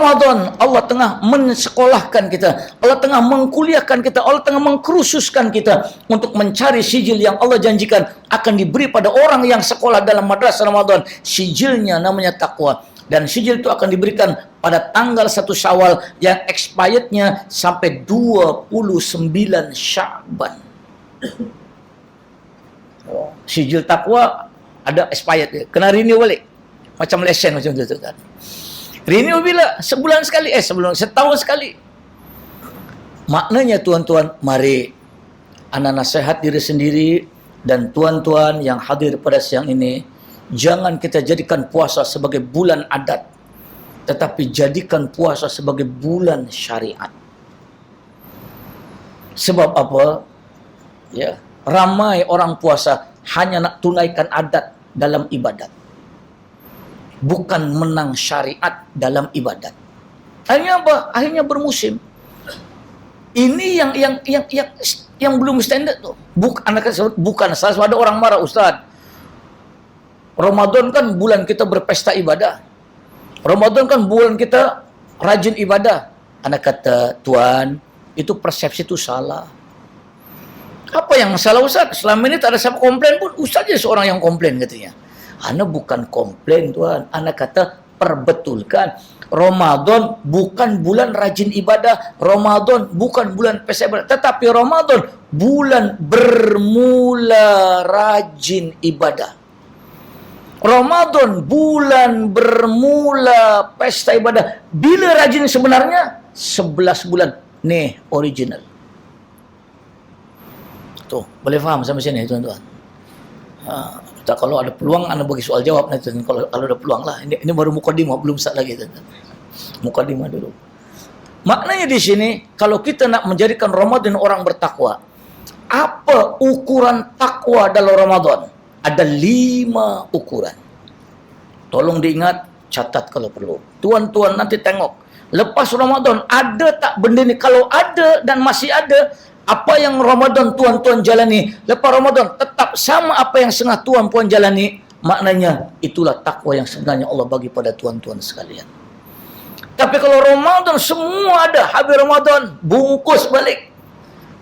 Ramadan, Allah tengah mensekolahkan kita, Allah tengah mengkuliahkan kita, Allah tengah mengkursuskan kita untuk mencari sijil yang Allah janjikan akan diberi pada orang yang sekolah dalam madrasah Ramadan. Sijilnya namanya takwa. Dan sijil itu akan diberikan pada tanggal 1 Syawal yang expirednya sampai 29 Sya'ban. Sijil takwa ada expired, kena renew balik. Macam lesen macam tu kan. Renew bila? Sebulan sekali, setahun sekali. Maknanya tuan-tuan, mari ana nasihat diri sendiri dan tuan-tuan yang hadir pada siang ini, jangan kita jadikan puasa sebagai bulan adat, tetapi jadikan puasa sebagai bulan syariat. Sebab apa? Ya, ramai orang puasa hanya nak tunaikan adat dalam ibadat, bukan menang syariat dalam ibadat. Akhirnya apa? Akhirnya bermusim. Ini yang belum standard tuh. Bukan salah ada orang marah, Ustaz. Ramadan kan bulan kita berpesta ibadah. Ramadan kan bulan kita rajin ibadah. Anak kata, Tuan, itu persepsi itu salah. Apa yang salah, Ustaz? Selama ini tak ada siapa komplain pun, Ustaz je seorang yang komplain katanya. Ana bukan komplain, Tuan. Ana kata perbetulkan. Ramadan bukan bulan rajin ibadah. Ramadan bukan bulan pesta ibadah. Tetapi Ramadan bulan bermula rajin ibadah. Ramadan bulan bermula pesta ibadah. Bila rajin sebenarnya? 11 bulan. Nih, original. Tuh, boleh faham sampai sini, tuan-tuan? Kalau ada peluang, anda bagi soal jawab nanti. Kalau ada peluang lah. Ini baru mukadimah, belum start lagi. Mukadimah dulu. Maknanya di sini, kalau kita nak menjadikan Ramadan orang bertakwa, apa ukuran takwa dalam Ramadan? Ada 5 ukuran. Tolong diingat, catat kalau perlu. Tuan-tuan nanti tengok. Lepas Ramadan, ada tak benda ni? Kalau ada dan masih ada, apa yang Ramadan tuan-tuan jalani, lepas Ramadan tetap sama apa yang setengah tuan-puan jalani, maknanya itulah takwa yang sebenarnya Allah bagi pada tuan-tuan sekalian. Tapi kalau Ramadan semua ada, habis Ramadan bungkus balik,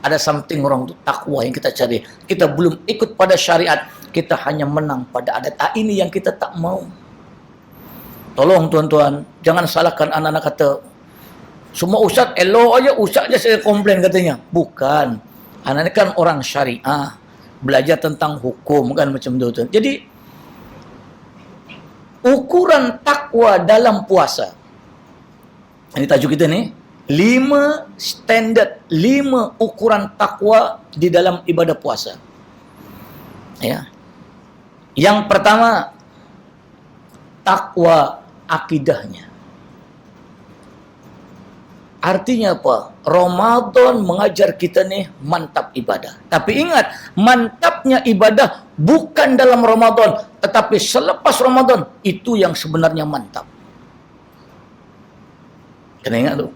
ada something wrong. Itu takwa yang kita cari. Kita belum ikut pada syariat, kita hanya menang pada adat. Ini yang kita tak mau. Tolong tuan-tuan, jangan salahkan anak-anak kata, semua ustaz elok aja, ustaz aja saya komplain katanya. Bukan. Anak ini kan orang syariah, belajar tentang hukum kan macam tu. Jadi ukuran takwa dalam puasa. Ini tajuk kita ni, 5 standard, 5 ukuran takwa di dalam ibadah puasa. Ya. Yang pertama, takwa akidahnya. Artinya apa? Ramadan mengajar kita nih mantap ibadah. Tapi ingat, mantapnya ibadah bukan dalam Ramadan, tetapi selepas Ramadan, itu yang sebenarnya mantap. Kena ingat tu.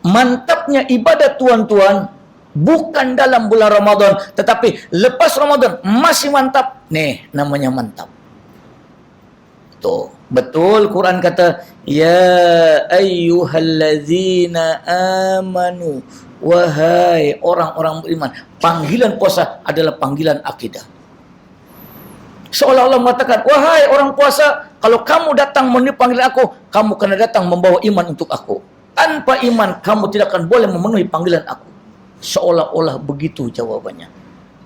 Mantapnya ibadah tuan-tuan bukan dalam bulan Ramadan, tetapi lepas Ramadan masih mantap. Nih, namanya mantap. Tuh, betul Quran kata, ya ayyuhallazina amanu, wahai orang-orang beriman. Panggilan puasa adalah panggilan akidah. Seolah-olah mengatakan, wahai orang puasa, kalau kamu datang memenuhi panggilan aku, kamu kena datang membawa iman untuk aku. Tanpa iman, kamu tidak akan boleh memenuhi panggilan aku. Seolah-olah begitu jawabannya.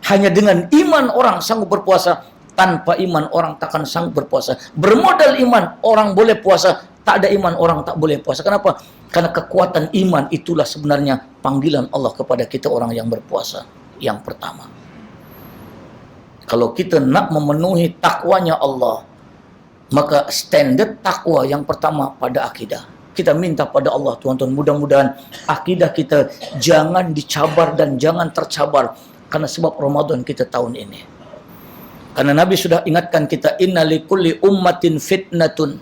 Hanya dengan iman orang sanggup berpuasa. Tanpa iman orang takkan sanggup berpuasa. Bermodal iman orang boleh puasa, tak ada iman orang tak boleh puasa. Kenapa? Karena kekuatan iman itulah sebenarnya panggilan Allah kepada kita orang yang berpuasa. Yang pertama, kalau kita nak memenuhi takwanya Allah, maka standard takwa yang pertama pada akidah. Kita minta pada Allah, tuan-tuan, mudah-mudahan akidah kita jangan dicabar dan jangan tercabar karena sebab Ramadan kita tahun ini. Karena Nabi sudah ingatkan kita, inna likulli ummatin fitnatun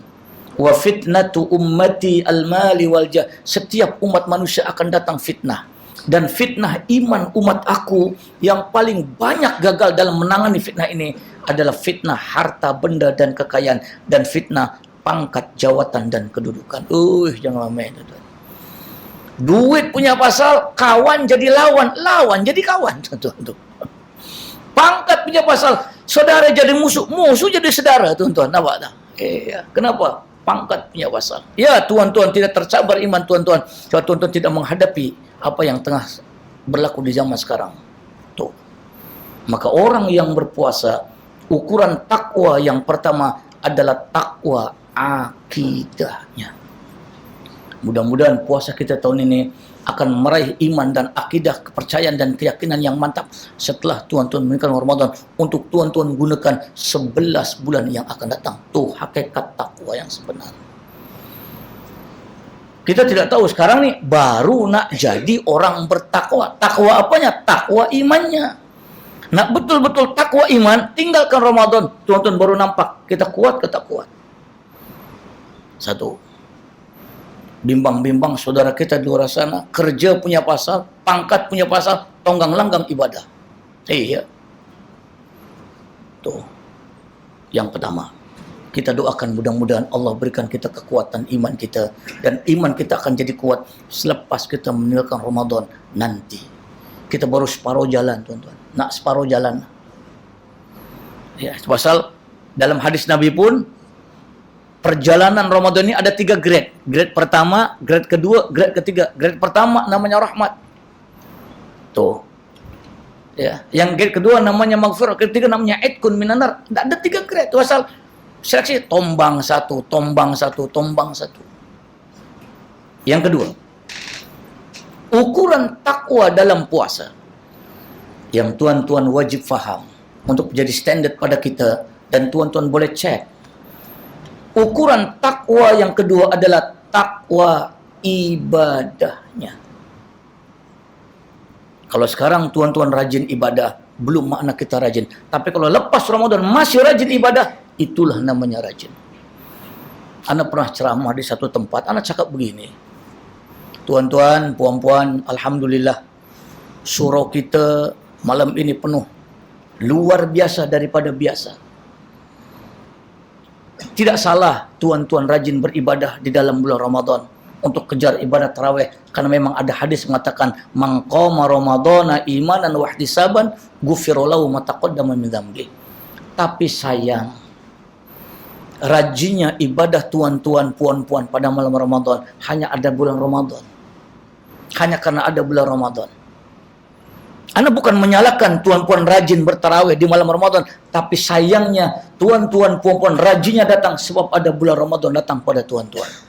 wa fitnatu ummati al-mali wal jah. Setiap umat manusia akan datang fitnah. Dan fitnah iman umat aku yang paling banyak gagal dalam menangani fitnah ini adalah fitnah harta, benda dan kekayaan, dan fitnah pangkat, jawatan, dan kedudukan. Jangan main. Duit punya pasal, kawan jadi lawan, lawan jadi kawan. Pangkat punya pasal, saudara jadi musuh, musuh jadi saudara, tuan-tuan. Nampak tak? Kenapa? Pangkat punya pasal. Ya, tuan-tuan tidak tercabar iman tuan-tuan. Kalau tuan-tuan tidak menghadapi apa yang tengah berlaku di zaman sekarang. Tuh. Maka orang yang berpuasa, ukuran takwa yang pertama adalah takwa akidahnya. Mudah-mudahan puasa kita tahun ini akan meraih iman dan akidah, kepercayaan dan keyakinan yang mantap setelah tuan-tuan menunaikan Ramadan untuk tuan-tuan gunakan 11 bulan yang akan datang. Tuh hakikat takwa yang sebenar. Kita tidak tahu sekarang nih baru nak jadi orang bertakwa. Takwa apanya? Takwa imannya. Nak betul-betul takwa iman, tinggalkan Ramadan. Tuan-tuan baru nampak kita kuat ke tak kuat. Satu. Bimbang-bimbang saudara kita di luar sana, kerja punya pasal, pangkat punya pasal, tonggang langgang ibadah. Iya. Tuh. Yang pertama, kita doakan mudah-mudahan Allah berikan kita kekuatan iman kita, dan iman kita akan jadi kuat selepas kita meninggalkan Ramadan nanti. Kita baru separuh jalan, tuan-tuan. Nak separuh jalan. Ya, pasal dalam hadis Nabi pun perjalanan Ramadan ini ada 3 grade. Grade pertama, grade kedua, grade ketiga. Grade pertama namanya rahmat. Tuh. Ya, yang grade kedua namanya maghfirah, ketiga namanya itqun minanar. Ada 3 grade. Itu asal seleksi tombang satu, tombang satu, tombang satu. Yang kedua, ukuran takwa dalam puasa yang tuan-tuan wajib faham untuk menjadi standar pada kita, dan tuan-tuan boleh cek. Ukuran takwa yang kedua adalah takwa ibadahnya. Kalau sekarang tuan-tuan rajin ibadah, belum makna kita rajin. Tapi kalau lepas Ramadan masih rajin ibadah, itulah namanya rajin. Ana pernah ceramah di satu tempat, ana cakap begini. Tuan-tuan, puan-puan, alhamdulillah, surau kita malam ini penuh. Luar biasa daripada biasa. Tidak salah tuan-tuan rajin beribadah di dalam bulan Ramadan untuk kejar ibadah tarawih, karena memang ada hadis mengatakan man qama ramadhana imanan wa ihtisaban ghufira lahu ma taqaddama min dzambi. Tapi sayang, rajinnya ibadah tuan-tuan puan-puan pada malam Ramadan hanya ada bulan Ramadan. Hanya karena ada bulan Ramadan. Anda bukan menyalahkan tuan-puan rajin bertarawih di malam Ramadan, tapi sayangnya tuan-tuan puan-puan rajinnya datang sebab ada bulan Ramadan datang pada tuan-tuan.